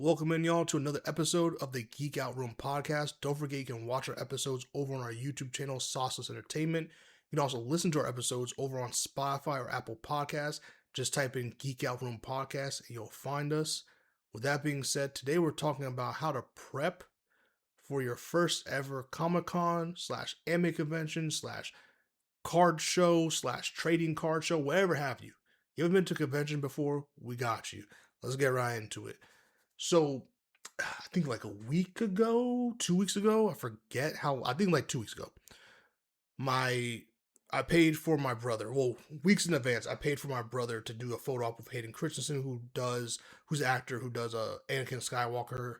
Welcome in, y'all, to another episode of the Geek Out Room podcast. Don't forget you can watch our episodes over on our YouTube channel, Sauceless Entertainment. You can also listen to our episodes over on Spotify or Apple Podcasts. Just type in Geek Out Room podcast and you'll find us. With that being said, today we're talking about how to prep for your first ever Comic-Con / anime convention / card show / trading card show, whatever have you. You haven't been to a convention before? We got you. Let's get right into it. So, I think like a week ago, 2 weeks ago, I forget how, I think like 2 weeks ago, I paid for my brother, well, weeks in advance, I paid for my brother to do a photo op with Hayden Christensen, who's an actor who does Anakin Skywalker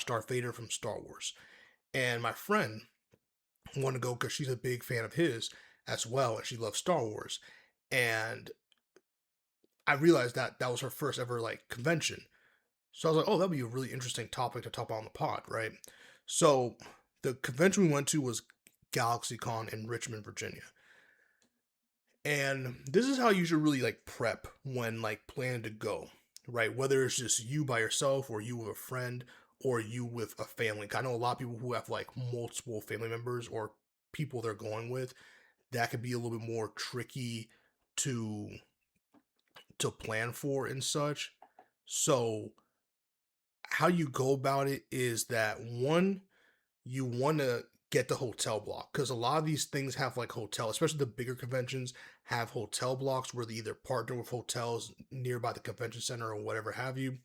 / Darth Vader from Star Wars. And my friend wanted to go because she's a big fan of his as well, and she loves Star Wars. And I realized that that was her first ever like convention. So I was like, oh, that'd be a really interesting topic to talk about on the pod, right? So the convention we went to was GalaxyCon in Richmond, Virginia. And this is how you should really like prep when like planning to go, right? Whether it's just you by yourself or you with a friend or you with a family. I know a lot of people who have like multiple family members or people they're going with. That could be a little bit more tricky to plan for and such. So how you go about it is that one, you want to get the hotel block because a lot of these things have like hotel, especially the bigger conventions have hotel blocks where they either partner with hotels nearby the convention center or whatever have you,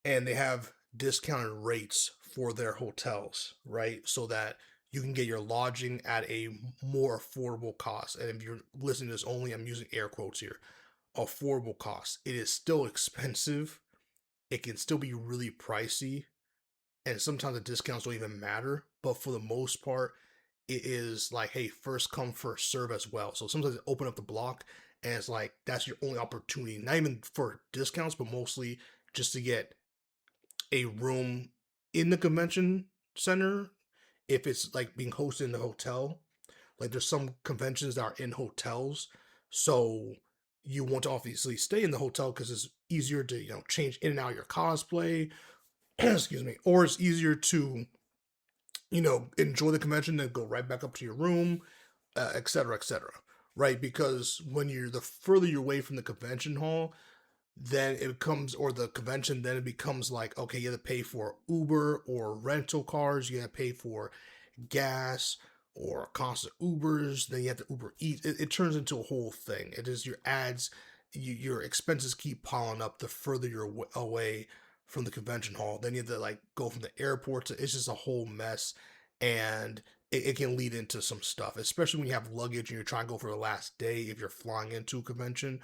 and they have discounted rates for their hotels, right? So that you can get your lodging at a more affordable cost. And if you're listening to this only, I'm using air quotes here, affordable cost. It is still expensive. It can still be really pricey, and sometimes the discounts don't even matter. But for the most part, it is like, hey, first come, first serve as well. So sometimes they open up the block, and it's like that's your only opportunity, not even for discounts, but mostly just to get a room in the convention center if it's like being hosted in the hotel. Like there's some conventions that are in hotels, so you want to obviously stay in the hotel because it's easier to change in and out your cosplay. Excuse me, or it's easier to enjoy the convention and go right back up to your room, et cetera, et cetera. Right, because when you're the further you're away from the convention hall, then it becomes, or the convention, then it becomes like, okay, you have to pay for Uber or rental cars, you have to pay for gas or constant Ubers, then you have to Uber Eat. It turns into a whole thing. It is your ads, your expenses keep piling up the further you're away from the convention hall. Then you have to like go from the airport to, it's just a whole mess. And it can lead into some stuff, especially when you have luggage and you're trying to go for the last day if you're flying into a convention.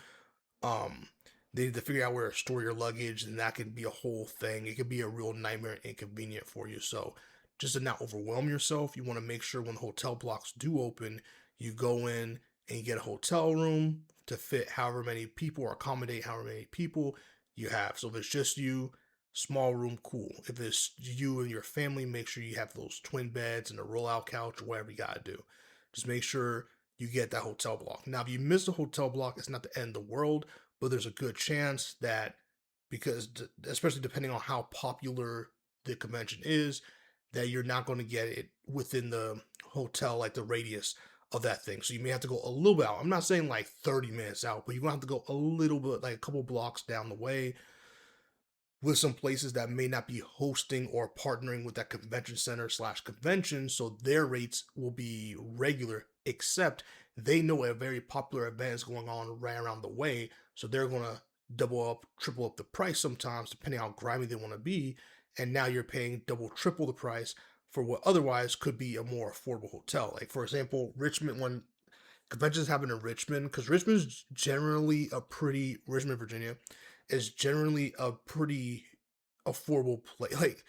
They need to figure out where to store your luggage, and that can be a whole thing. It could be a real nightmare and inconvenient for you. So just to not overwhelm yourself, you want to make sure when the hotel blocks do open, you go in and you get a hotel room to fit however many people or accommodate however many people you have. So if it's just you, small room, cool. If it's you and your family, make sure you have those twin beds and a rollout couch or whatever you got to do. Just make sure you get that hotel block. Now, if you miss the hotel block, it's not the end of the world, but there's a good chance that, because especially depending on how popular the convention is, that you're not going to get it within the hotel, like the radius of that thing. So you may have to go a little bit out. I'm not saying like 30 minutes out, but you're going to have to go a little bit, like a couple blocks down the way, with some places that may not be hosting or partnering with that convention center / convention. So their rates will be regular, except they know a very popular event is going on right around the way. So they're going to double up, triple up the price sometimes, depending on how grimy they want to be. And now you're paying double, triple the price for what otherwise could be a more affordable hotel. Like, for example, Richmond, when conventions happen in Richmond, because Richmond, Virginia, is generally a pretty affordable place. Like,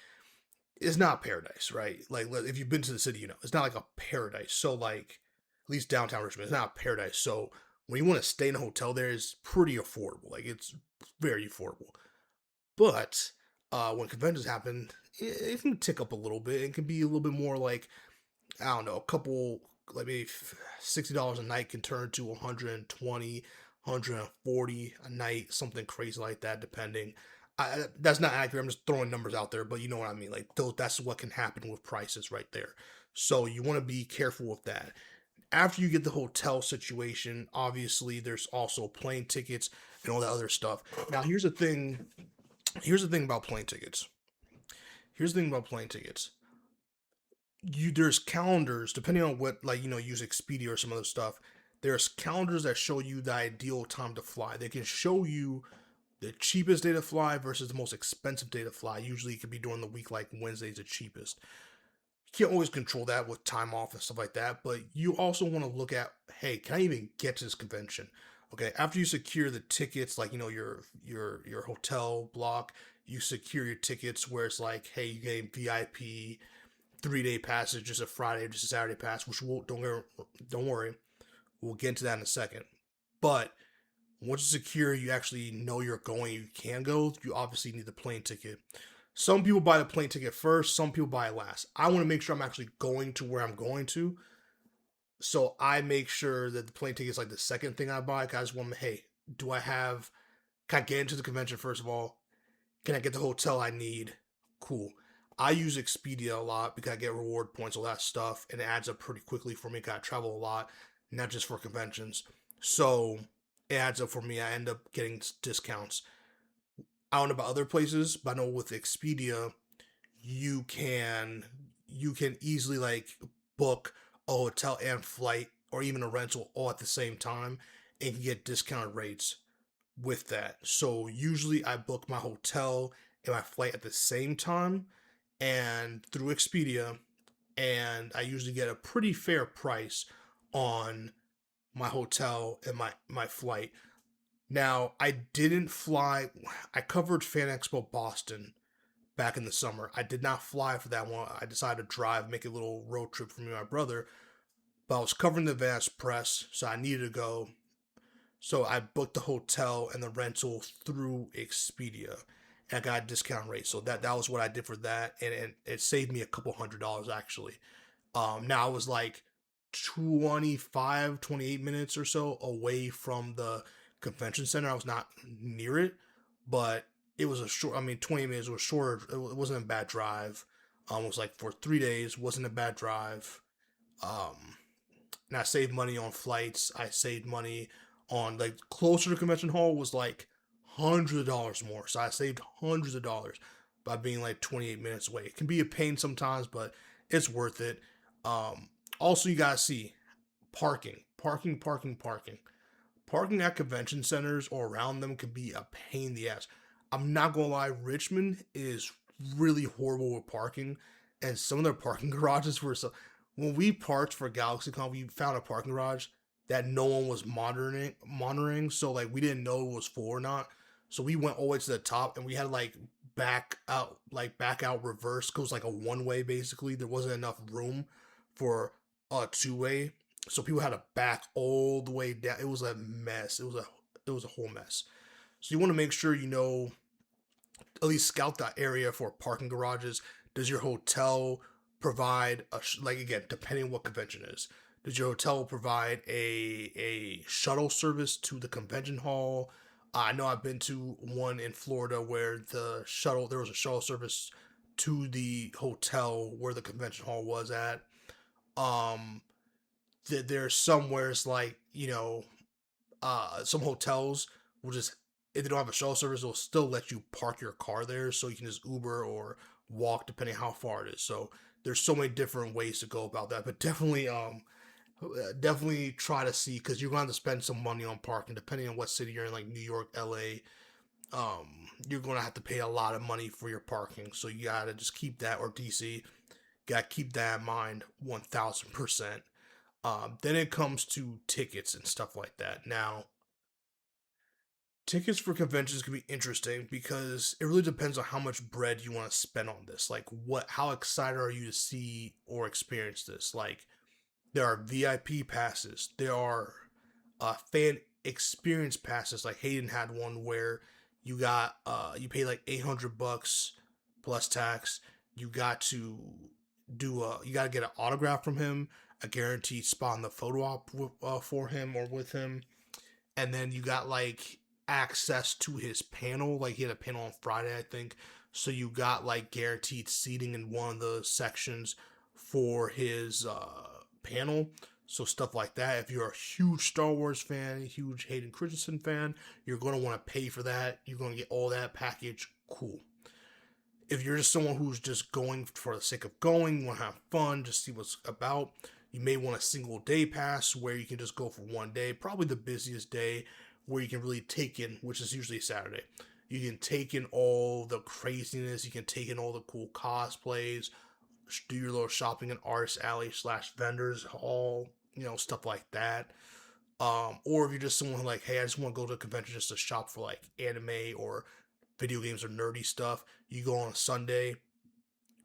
it's not paradise, right? Like, if you've been to the city, it's not like a paradise. So, like, at least downtown Richmond, it's not a paradise. So, when you want to stay in a hotel there, it's pretty affordable. Like, it's very affordable. But when conventions happen, it can tick up a little bit. It can be a little bit more like, I don't know, a couple, like maybe $60 a night can turn to 120, 140 a night, something crazy like that, depending. That's not accurate. I'm just throwing numbers out there, but you know what I mean. Like that's what can happen with prices right there. So you want to be careful with that. After you get the hotel situation, obviously there's also plane tickets and all that other stuff. Now here's the thing. Here's the thing about plane tickets. Here's the thing about plane tickets. There's calendars depending on what, like, use Expedia or some other stuff. There's calendars that show you the ideal time to fly. They can show you the cheapest day to fly versus the most expensive day to fly. Usually it could be during the week, like Wednesday's the cheapest. You can't always control that with time off and stuff like that, but you also want to look at, hey, can I even get to this convention? Okay, after you secure the tickets, like your hotel block, you secure your tickets where it's like, hey, you get VIP 3-day passes, just a Friday, just a Saturday pass, which we'll don't worry, we'll get into that in a second. But once you secure, you actually know you're going, you can go. You obviously need the plane ticket. Some people buy the plane ticket first, some people buy it last. I want to make sure I'm actually going to where I'm going to. So I make sure that the plane ticket is like the second thing I buy. Cause I just want to, hey, can I get into the convention first of all? Can I get the hotel I need? Cool. I use Expedia a lot because I get reward points, all that stuff, and it adds up pretty quickly for me because I travel a lot, not just for conventions. So it adds up for me. I end up getting discounts. I don't know about other places, but I know with Expedia, you can easily like book a hotel and flight or even a rental all at the same time and can get discounted rates with that. So usually I book my hotel and my flight at the same time and through Expedia, and I usually get a pretty fair price on my hotel and my flight. Now, I didn't fly. I covered Fan Expo Boston back in the summer. I did not fly for that one. I decided to drive, make a little road trip for me and my brother. But I was covering the advanced press, so I needed to go. So I booked the hotel and the rental through Expedia. And I got a discount rate. So that was what I did for that. And it saved me a couple $100 actually. Now I was like 28 minutes or so away from the convention center. I was not near it, but it was a short, I mean, 20 minutes was shorter. It wasn't a bad drive. It was like for 3 days, wasn't a bad drive. Um, and I saved money on flights. I saved money on, like, closer to convention hall was like hundreds of dollars more. So I saved hundreds of dollars by being like 28 minutes away. It can be a pain sometimes, but it's worth it. Um, Also, you gotta see parking. Parking at convention centers or around them can be a pain in the ass. I'm not gonna lie, Richmond is really horrible with parking, and some of their parking garages were so. When we parked for GalaxyCon, we found a parking garage that no one was monitoring, so like we didn't know it was full or not. So we went all the way to the top, and we had to like back out reverse. Cause it was like a one way basically. There wasn't enough room for a two way, so people had to back all the way down. It was a mess. It was a whole mess. So you want to make sure at least scout that area for parking garages. Does your hotel provide like, again, depending on what convention is? Does your hotel provide a shuttle service to the convention hall? I know I've been to one in Florida where there was a shuttle service to the hotel where the convention hall was at. Um, there's somewhere it's like, some hotels will just, if they don't have a shuttle service, they'll still let you park your car there, so you can just Uber or walk depending how far it is. So there's so many different ways to go about that, but definitely try to see, because you're going to have to spend some money on parking depending on what city you're in, like New York, LA. You're going to have to pay a lot of money for your parking, so you got to just keep that, or DC, got to keep that in mind 1000%. Then it comes to tickets and stuff like that. Now, tickets for conventions can be interesting because it really depends on how much bread you want to spend on this. Like, how excited are you to see or experience this? Like, there are VIP passes, there are fan experience passes. Like Hayden had one where you pay like $800 plus tax. You got to you got to get an autograph from him, a guaranteed spot in the photo op for him or with him, and then you got like access to his panel. Like he had a panel on Friday, I think. So you got like guaranteed seating in one of the sections for his panel. So stuff like that. If you're a huge Star Wars fan, a huge Hayden Christensen fan, you're going to want to pay for that. You're going to get all that package. Cool. If you're just someone who's just going for the sake of going, want to have fun, just see what's about, you may want a single day pass where you can just go for one day, probably the busiest day where you can really take in, which is usually Saturday. You can take in all the craziness, you can take in all the cool cosplays, do your little shopping in Artist Alley / vendors hall, stuff like that. Or if you're just someone like, hey, I just want to go to a convention just to shop for like anime or video games or nerdy stuff, you go on a Sunday,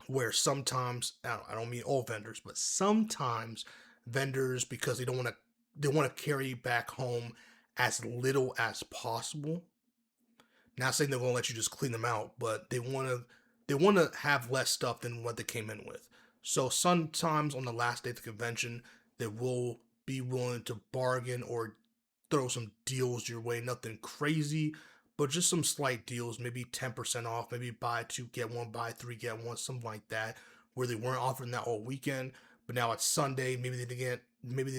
where sometimes, I don't mean all vendors, but sometimes vendors, because they want to carry back home as little as possible. Not saying they're going to let you just clean them out, but they want to have less stuff than what they came in with. So sometimes on the last day of the convention, they will be willing to bargain or throw some deals your way. Nothing crazy, but just some slight deals, maybe 10% off, maybe buy 2 get 1, buy 3 get 1, something like that, where they weren't offering that all weekend, but now it's Sunday, maybe they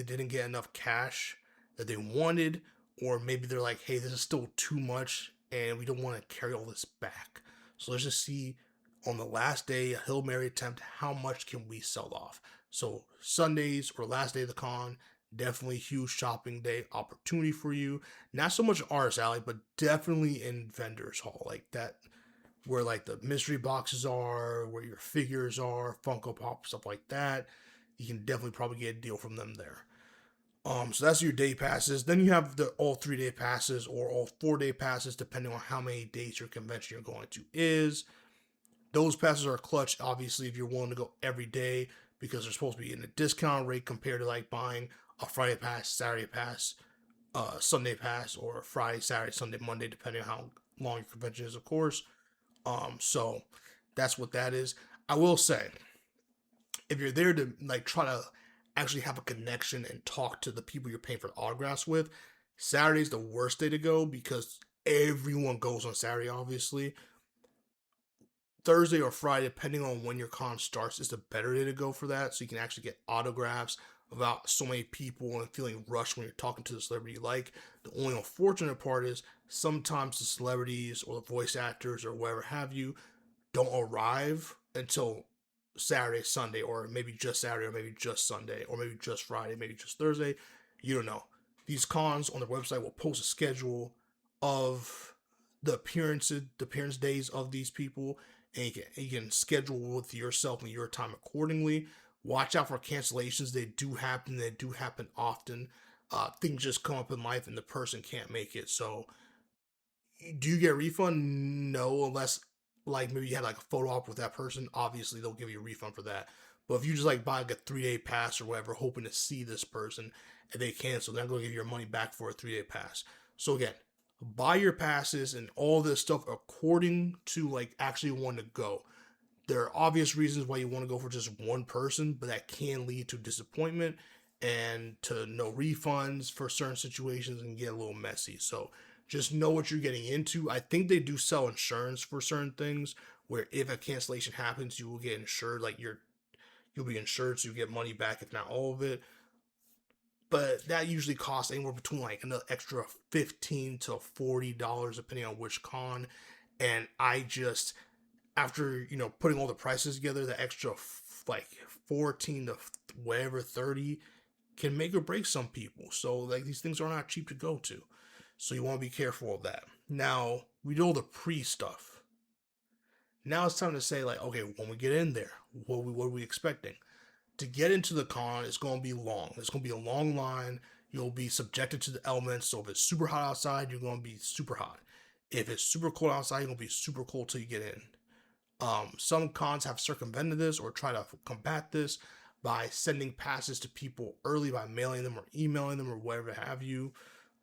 didn't get enough cash that they wanted, or maybe they're like, hey, this is still too much and we don't want to carry all this back. So let's just see on the last day, a Hail Mary attempt, how much can we sell off? So Sundays or last day of the con, definitely huge shopping day opportunity for you. Not so much Artist Alley, but definitely in Vendors Hall, like that, where like the mystery boxes are, where your figures are, Funko Pop, stuff like that. You can definitely probably get a deal from them there. So that's your day passes. Then you have the all 3-day passes or all 4-day passes, depending on how many days your convention you're going to is. Those passes are clutch, obviously, if you're willing to go every day, because they're supposed to be in a discount rate compared to like buying a Friday pass, Saturday pass, Sunday pass, or Friday, Saturday, Sunday, Monday, depending on how long your convention is, of course. So that's what that is. I will say, if you're there to like try to actually have a connection and talk to the people you're paying for autographs with, Saturday's the worst day to go because everyone goes on Saturday, obviously. Thursday or Friday, depending on when your con starts, is the better day to go for that, so you can actually get autographs about so many people and feeling rushed when you're talking to the celebrity you like. The only unfortunate part is sometimes the celebrities or the voice actors or whatever have you don't arrive until Saturday, Sunday, or maybe just Saturday, or maybe just Sunday, or maybe just Friday, maybe just Thursday. You don't know. These cons on their website will post a schedule of the appearance days of these people, and you can schedule with yourself and your time accordingly. Watch out for cancellations. They do happen. They do happen often. Things just come up in life and the person can't make it. So do you get a refund? No, unless like maybe you had like a photo op with that person. Obviously they'll give you a refund for that. But if you just like buy like a 3-day pass or whatever, hoping to see this person, and they cancel, they're not going to give you your money back for a 3-day pass. So again, buy your passes and all this stuff according to like actually want to go. There are obvious reasons why you want to go for just one person, but that can lead to disappointment and to no refunds for certain situations and get a little messy. So just know what you're getting into. I think they do sell insurance for certain things where if a cancellation happens, you will get insured. Like you'll be insured, so you get money back if not all of it. But that usually costs anywhere between like an extra $15 to $40 depending on which con. And I just, after putting all the prices together, the extra like 14 to whatever 30 can make or break some people. So like these things are not cheap to go to. So you want to be careful of that. Now we do all the pre stuff. Now it's time to say like, okay, when we get in there, what are we expecting? To get into the con, it's going to be long. It's going to be a long line. You'll be subjected to the elements. So if it's super hot outside, you're going to be super hot. If it's super cold outside, you're going to be super cold till you get in. Some cons have circumvented this or try to combat this by sending passes to people early by mailing them or emailing them or whatever have you,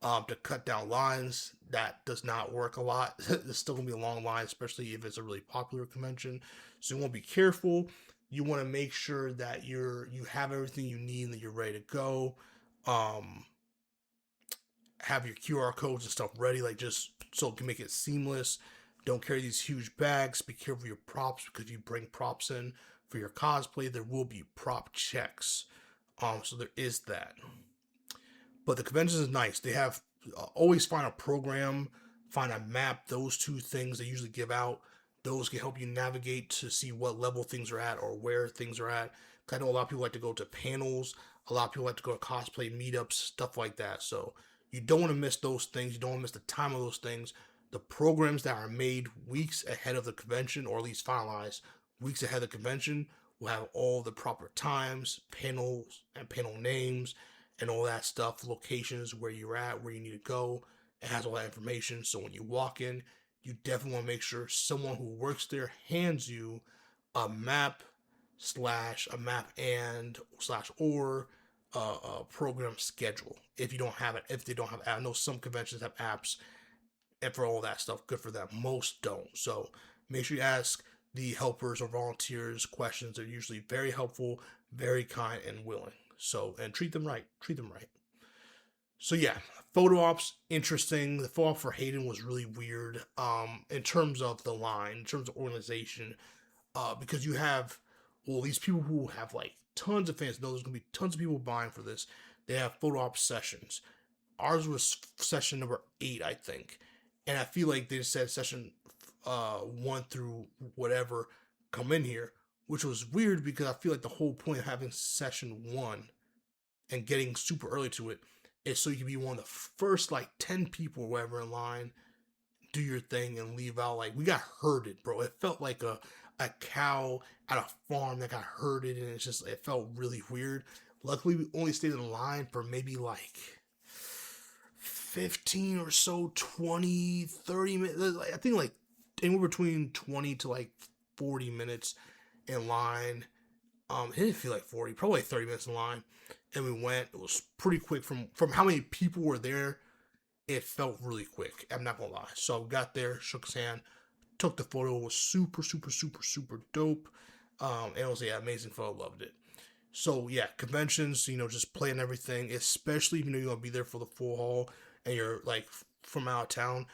to cut down lines. That does not work a lot. There's still going to be a long line, especially if it's a really popular convention. So you want to be careful. You want to make sure that you have everything you need and that you're ready to go. have your QR codes and stuff ready, like just so it can make it seamless. Don't carry these huge bags. Be careful of your props, because if you bring props in for your cosplay, there will be prop checks. So there is that. But the convention is nice. They have always find a program, find a map. Those two things they usually give out. Those can help you navigate to see what level things are at or where things are at. I know a lot of people like to go to panels. A lot of people like to go to cosplay meetups, stuff like that. So you don't want to miss those things. You don't want to miss the time of those things. The programs that are made weeks ahead of the convention, or at least finalized weeks ahead of the convention, will have all the proper times, panels, and panel names, and all that stuff, locations, where you're at, where you need to go. It has all that information. So when you walk in, you definitely want to make sure someone who works there hands you a map or a program schedule. If you don't have it, if they don't have, I know some conventions have apps and for all that stuff, good for them. Most don't. So make sure you ask the helpers or volunteers questions. They're usually very helpful, very kind, and willing. So, and treat them right. So yeah, photo ops, interesting. The photo op for Hayden was really weird. In terms of the line, in terms of organization, because you have these people who have like tons of fans know there's gonna be tons of people buying for this. They have photo op sessions. Ours was session number 8, I think, and I feel like they said session 1 through whatever come in here, which was weird because I feel like the whole point of having session 1 and getting super early to it is so you can be one of the first like 10 people or whatever in line, do your thing and leave out. Like, we got herded, bro. It felt like a cow at a farm that got herded, and it felt really weird. Luckily, we only stayed in line for maybe like 15 or so, 20, 30 minutes. I think like anywhere between 20 to like 40 minutes in line. It didn't feel like 40, probably 30 minutes in line. And we went. It was pretty quick from how many people were there. It felt really quick. I'm not gonna lie. So I got there, shook his hand, took the photo. It was super, super, super, super dope. And it was amazing photo. Loved it. So yeah, conventions, just plan everything, especially if you're gonna be there for the full haul and you're like from out of town.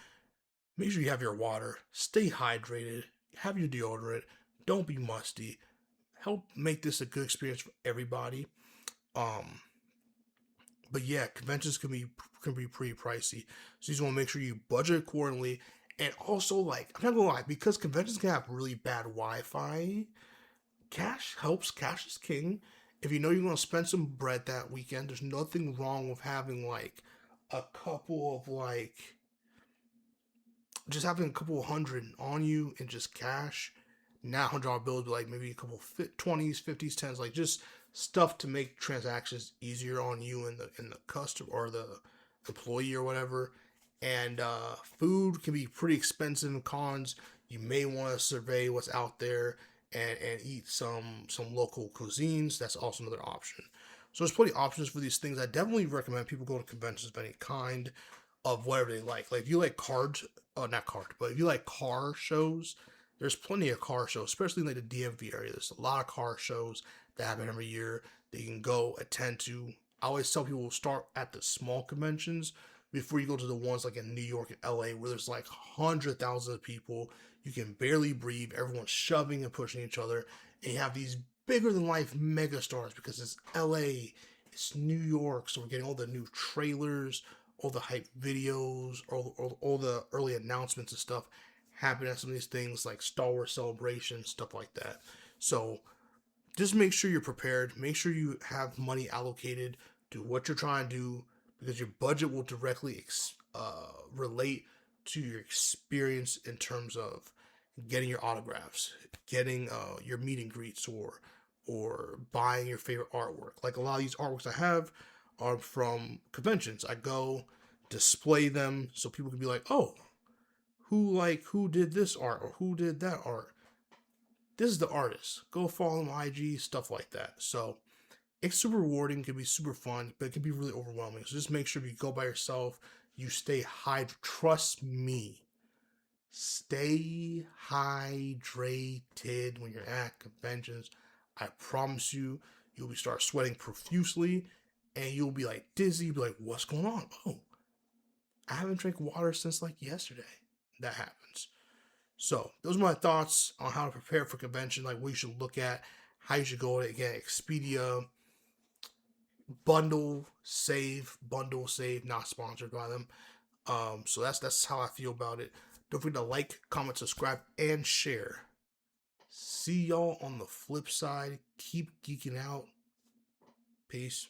Make sure you have your water. Stay hydrated. Have your deodorant. Don't be musty. Help make this a good experience for everybody. But yeah, conventions can be pretty pricey. So you just want to make sure you budget accordingly. And also, like, I'm not gonna lie, because conventions can have really bad Wi-Fi, cash helps. Cash is king. If you know you're gonna spend some bread that weekend, there's nothing wrong with having like a couple of just having a couple of hundred on you in just cash. Not $100 bills, but like maybe a couple 20s, 50s, 10s, like just stuff to make transactions easier on you and the customer or the employee or whatever. And food can be pretty expensive in cons. You may want to survey what's out there and eat some local cuisines. That's also another option. So there's plenty of options for these things. I definitely recommend people go to conventions of any kind, of whatever they like. Like if you like if you like car shows, there's plenty of car shows, especially in like the DMV area. There's a lot of car shows that happen every year that you can go attend to. I always tell people start at the small conventions before you go to the ones like in New York and LA where there's like hundreds of thousands of people. You can barely breathe. Everyone's shoving and pushing each other. And you have these bigger than life mega stars because it's LA, it's New York. So we're getting all the new trailers, all the hype videos, all the early announcements and stuff happen at some of these things like Star Wars Celebration, stuff like that. So just make sure you're prepared. Make sure you have money allocated to what you're trying to do, because your budget will directly relate to your experience in terms of getting your autographs, getting your meet and greets, or buying your favorite artwork. Like a lot of these artworks I have are from conventions. I go display them so people can be like, oh, who did this art or who did that art? This is the artist. Go follow them on IG, stuff like that. So it's super rewarding, can be super fun, but it can be really overwhelming. So just make sure if you go by yourself, you stay hydrated. Trust me. Stay hydrated when you're at conventions. I promise you'll start sweating profusely and you'll be like dizzy, be like, what's going on? Oh, I haven't drank water since like yesterday. That happens. So those are my thoughts on how to prepare for convention, like what you should look at, how you should go at it. Again, Expedia, bundle save, not sponsored by them. So that's how I feel about it. Don't forget to like, comment, subscribe, and share. See y'all on the flip side. Keep geeking out. Peace.